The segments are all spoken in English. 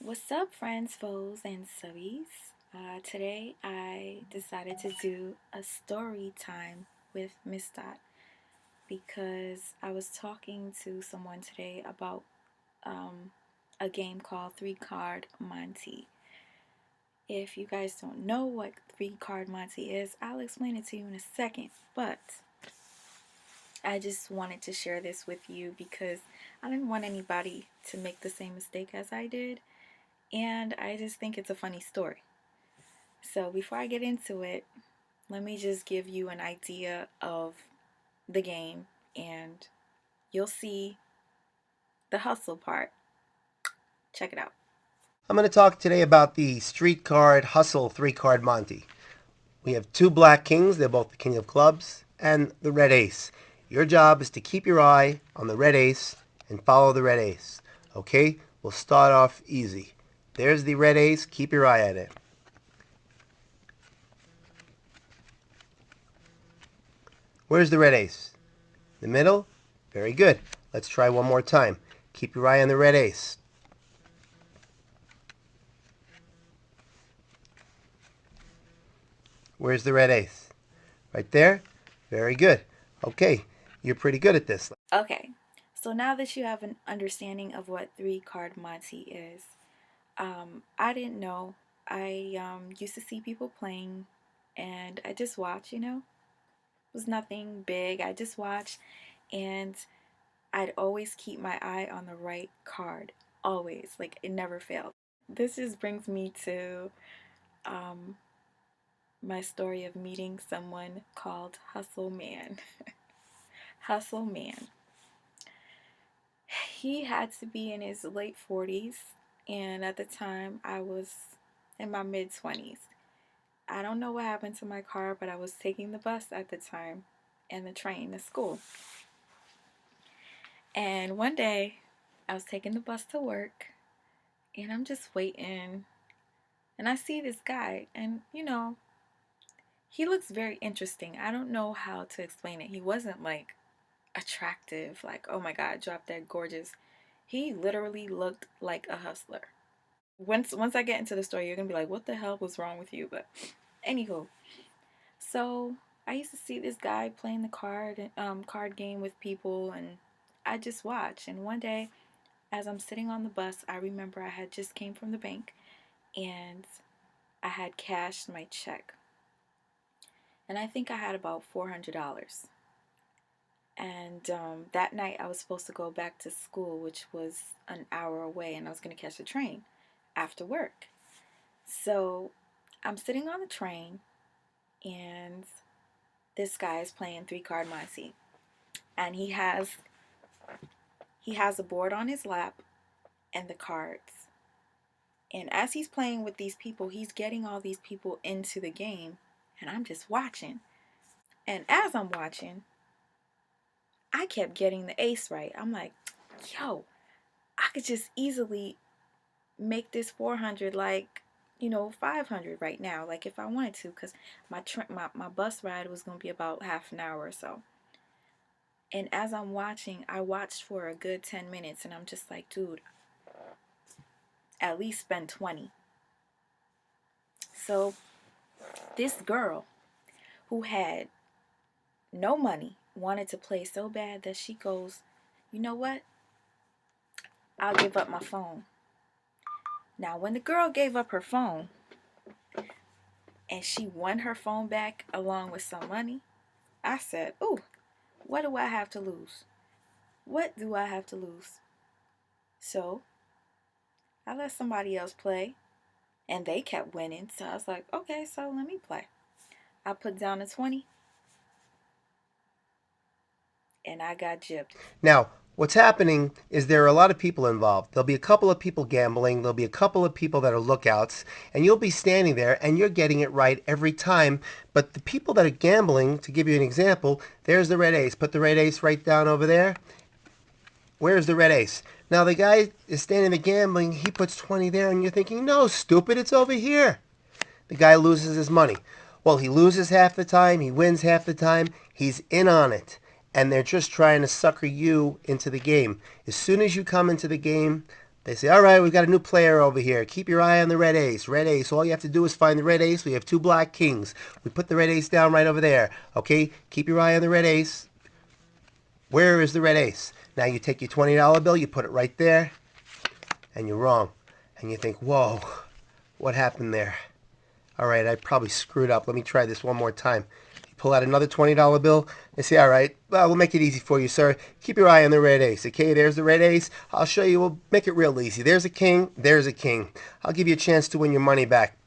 What's up, friends, foes, and subbies? Today I decided to do a story time with Miss Dot because I was talking to someone today about um, a game called Three Card Monte. If you guys don't know what Three Card Monte is, I'll explain it to you in a second, but I just wanted to share this with you because I didn't want anybody to make the same mistake as I did, and I just think it's a funny story. So before I get into it, let me just give you an idea of the game and you'll see the hustle part. Check it out. I'm going to talk today about the street card hustle 3 card Monte. We have 2 black kings, they're both the king of clubs, and the red ace. Your job is to keep your eye on the red ace and follow the red ace. Okay, we'll start off easy. There's the red ace, keep your eye at it. Where's the red ace? The middle? Very good. Let's try one more time. Keep your eye on the red ace. Where's the red ace? Right there? Very good. Okay, you're pretty good at this. Okay, so now that you have an understanding of what three card Monty is, I didn't know. I used to see people playing and I just watch. It was nothing big. I just watched and I'd always keep my eye on the right card. Always. Like it never failed. This just brings me to um, my story of meeting someone called HUSTLEMAN. HUSTLEMAN. He had to be in his late 40s, and at the time I was in my mid 20s. I don't know what happened to my car, but I was taking the bus at the time and the train to school. And one day I was taking the bus to work and I'm just waiting and I see this guy and he looks very interesting. I don't know how to explain it. He wasn't like attractive, like, oh my God, drop dead gorgeous. He literally looked like a hustler. Once I get into the story, you're gonna be like, what the hell was wrong with you? But anywho, so I used to see this guy playing the card game with people, and I just watched. And one day, as I'm sitting on the bus, I remember I had just came from the bank, and I had cashed my check, and I think I had about $400. And that night I was supposed to go back to school, which was an hour away, and I was going to catch a train after work. So I'm sitting on the train, and this guy is playing three card Monte, and he has a board on his lap and the cards. And as he's playing with these people, he's getting all these people into the game, and I'm just watching. And as I'm watching, I kept getting the ace right. I'm like, yo, I could just easily make this 400 like 500 right now, like if I wanted to, because my bus ride was going to be about half an hour or so. And as I'm watching, I watched for a good 10 minutes and I'm just like, dude, at least spend 20. So this girl who had no money wanted to play so bad that she goes, you know what, I'll give up my phone. Now when the girl gave up her phone and she won her phone back along with some money, I said, ooh, what do I have to lose? What do I have to lose? So I let somebody else play and they kept winning. So I was like, okay, so let me play. I put down a 20 and I got gypped. Now, what's happening is there are a lot of people involved. There'll be a couple of people gambling, there'll be a couple of people that are lookouts, and you'll be standing there and you're getting it right every time. But the people that are gambling, to give you an example, there's the red ace. Put the red ace right down over there. Where's the red ace? Now the guy is standing there gambling, he puts 20 there, and you're thinking, no, stupid, it's over here. The guy loses his money. Well, he loses half the time, he wins half the time, he's in on it. And they're just trying to sucker you into the game. As soon as you come into the game, They say, all right, we've got a new player over here. Keep your eye on the red ace. Red ace. All you have to do is find the red ace. We have two black kings. We put the red ace down right over there. Okay, keep your eye on the red ace. Where is the red ace? Now you take your $20 bill, you put it right there, and you're wrong. And you think, whoa, what happened there? All right, I probably screwed up. Let me try this one more time. You pull out another $20 bill. They say, all right, well, we'll make it easy for you, sir. Keep your eye on the red ace. Okay, there's the red ace. I'll show you. We'll make it real easy. There's a king. There's a king. I'll give you a chance to win your money back.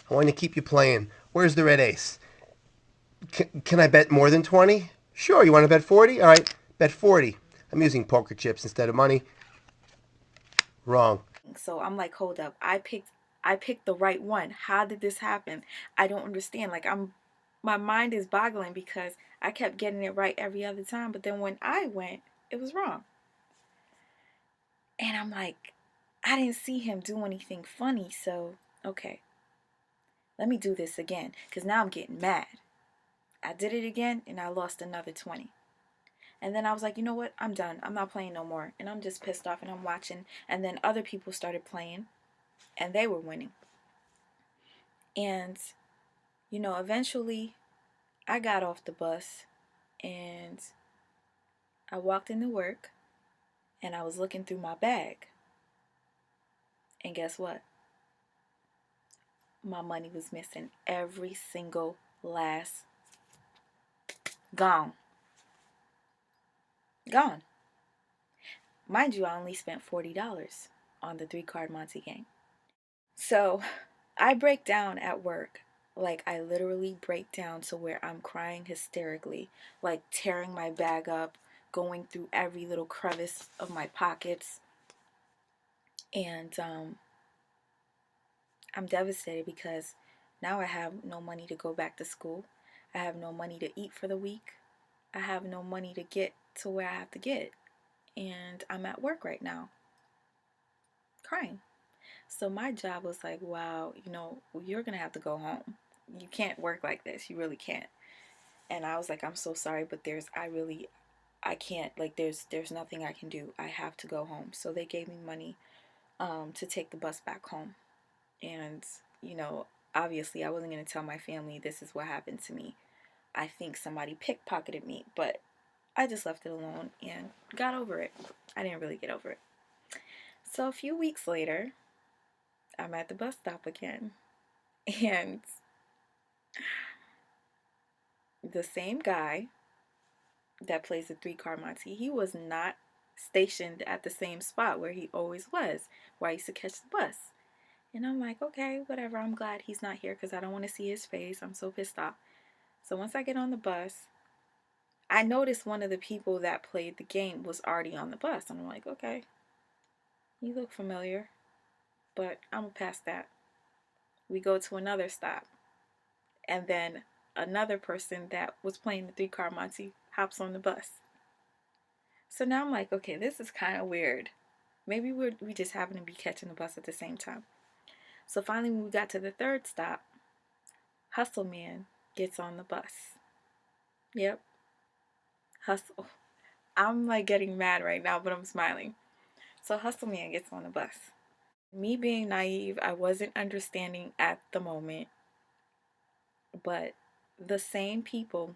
I want to keep you playing. Where's the red ace? Can I bet more than 20? Sure. You want to bet 40? All right, bet 40. I'm using poker chips instead of money. Wrong. So I'm like, hold up. I picked the right one. How did this happen? I don't understand. Like my mind is boggling because I kept getting it right every other time, but then when I went, it was wrong. And I'm like, I didn't see him do anything funny, so okay, let me do this again because now I'm getting mad. I did it again and I lost another 20. And then I was like, you know what? I'm done. I'm not playing no more. And I'm just pissed off and I'm watching. And then other people started playing and they were winning. And, eventually I got off the bus and I walked into work and I was looking through my bag. And guess what? My money was missing. Every single last gone. Gone. Mind you, I only spent $40 on the 3 card Monte game. So I break down at work. Like, I literally break down to where I'm crying hysterically, like tearing my bag up, going through every little crevice of my pockets. And I'm devastated because now I have no money to go back to school. I have no money to eat for the week. I have no money to get to where I have to get. And I'm at work right now, crying. So my job was like, wow, you're going to have to go home. You can't work like this. You really can't. And I was like, I'm so sorry, but I can't, like, there's nothing I can do. I have to go home. So they gave me money to take the bus back home. And, obviously I wasn't going to tell my family this is what happened to me. I think somebody pickpocketed me, but I just left it alone and got over it. I didn't really get over it. So a few weeks later, I'm at the bus stop again. And the same guy that plays the 3 card Monte, he was not stationed at the same spot where he always was, where I used to catch the bus. And I'm like, okay, whatever. I'm glad he's not here because I don't want to see his face. I'm so pissed off. So once I get on the bus, I noticed one of the people that played the game was already on the bus. I'm like, okay, you look familiar, but I'm gonna pass that. We go to another stop, and then another person that was playing the 3 card Monte hops on the bus. So now I'm like, okay, this is kind of weird. Maybe we just happen to be catching the bus at the same time. So finally, when we got to the third stop, HUSTLEMAN gets on the bus. Yep, hustle. I'm like getting mad right now, but I'm smiling. So HUSTLEMAN gets on the bus. Me being naive, I wasn't understanding at the moment, but the same people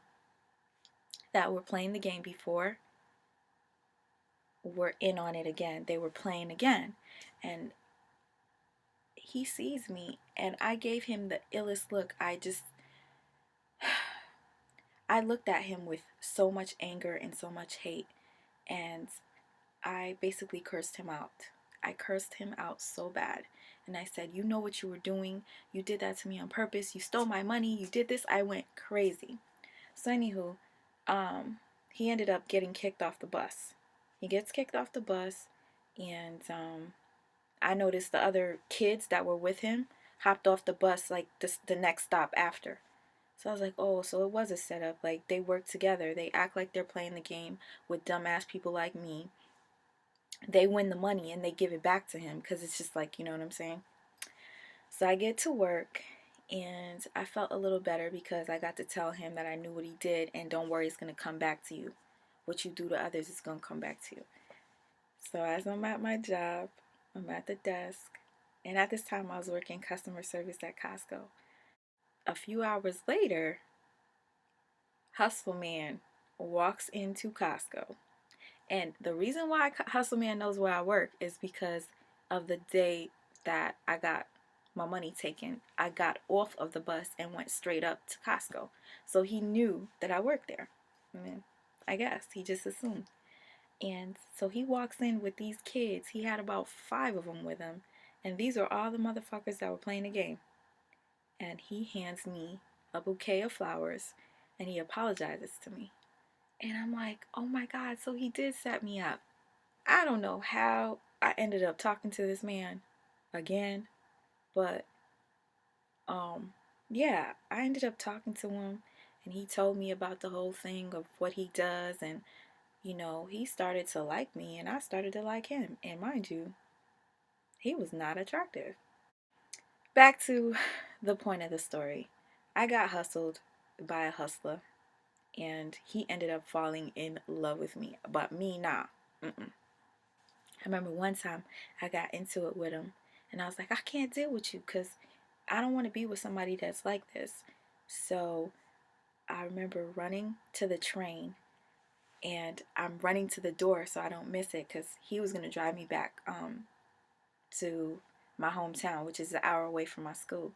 that were playing the game before were in on it again. They were playing again. And he sees me and I gave him the illest look. I looked at him with so much anger and so much hate, and I basically cursed him out. I cursed him out so bad. And I said, you know what you were doing. You did that to me on purpose. You stole my money. You did this. I went crazy. So anywho, he ended up getting kicked off the bus. He gets kicked off the bus, and I noticed the other kids that were with him hopped off the bus like the next stop after. So I was like, oh, so it was a setup. Like, they work together. They act like they're playing the game with dumbass people like me. They win the money and they give it back to him because it's just like, you know what I'm saying? So I get to work and I felt a little better because I got to tell him that I knew what he did and don't worry, it's going to come back to you. What you do to others is going to come back to you. So as I'm at my job, I'm at the desk, and at this time I was working customer service at Costco. A few hours later, Hustleman walks into Costco. And the reason why Hustleman knows where I work is because of the day that I got my money taken. I got off of the bus and went straight up to Costco. So he knew that I worked there. I mean, I guess he just assumed. And so he walks in with these kids. He had about 5 of them with him. And these are all the motherfuckers that were playing the game. And he hands me a bouquet of flowers and he apologizes to me. And I'm like, oh my God, so he did set me up. I don't know how I ended up talking to this man again, but um yeah, I ended up talking to him and he told me about the whole thing of what he does and he started to like me and I started to like him. And mind you, he was not attractive. Back to the point of the story. I got hustled by a hustler and he ended up falling in love with me, but me nah. Mm-mm. I remember one time I got into it with him and I was like, I can't deal with you because I don't want to be with somebody that's like this. So I remember running to the train and I'm running to the door so I don't miss it because he was going to drive me back to my hometown, which is an hour away from my school.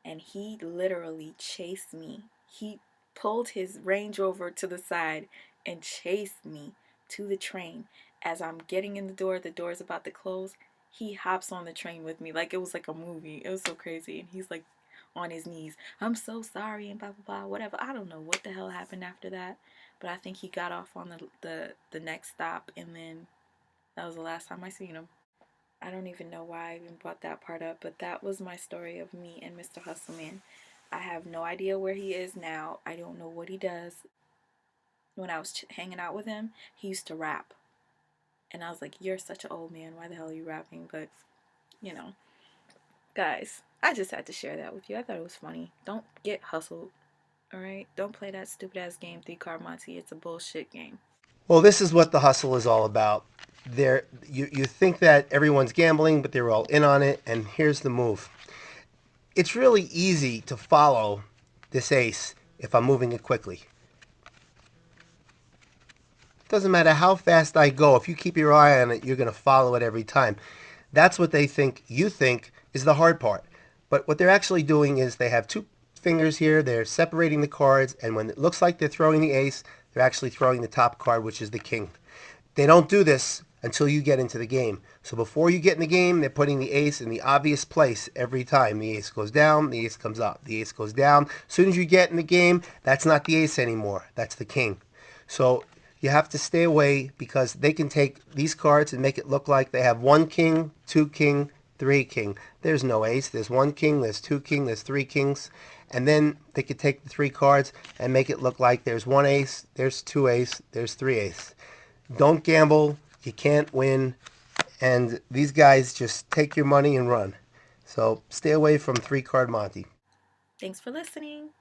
And he literally chased me. He pulled his Range Rover to the side and chased me to the train. As I'm getting in the door's about to close. He hops on the train with me like it was like a movie. It was so crazy. And he's like on his knees. I'm so sorry and blah blah blah. Whatever. I don't know what the hell happened after that. But I think he got off on the next stop and then that was the last time I seen him. I don't even know why I even brought that part up, but that was my story of me and Mr. Hustleman. I have no idea where he is now. I don't know what he does. When I was hanging out with him, he used to rap. And I was like, you're such an old man. Why the hell are you rapping? But, you know, guys, I just had to share that with you. I thought it was funny. Don't get hustled, all right? Don't play that stupid ass game, Three Card Monte. It's a bullshit game. Well, this is what the hustle is all about. You think that everyone's gambling, but they're all in on it. And here's the move. It's really easy to follow this ace if I'm moving it quickly. Doesn't matter how fast I go. If you keep your eye on it, you're going to follow it every time. That's what they think you think is the hard part. But what they're actually doing is they have two fingers here. They're separating the cards, and when it looks like they're throwing the ace, they're actually throwing the top card, which is the king. They don't do this until you get into the game. So before you get in the game, they're putting the ace in the obvious place every time. The ace goes down, the ace comes up, the ace goes down. As soon as you get in the game, that's not the ace anymore. That's the king. So you have to stay away because they can take these cards and make it look like they have one king, two king, three king. There's no ace. There's one king, there's two king, there's three kings. And then they could take the three cards and make it look like there's one ace, there's two ace, there's three ace. Don't gamble. You can't win. And these guys just take your money and run. So stay away from three card Monty. Thanks for listening.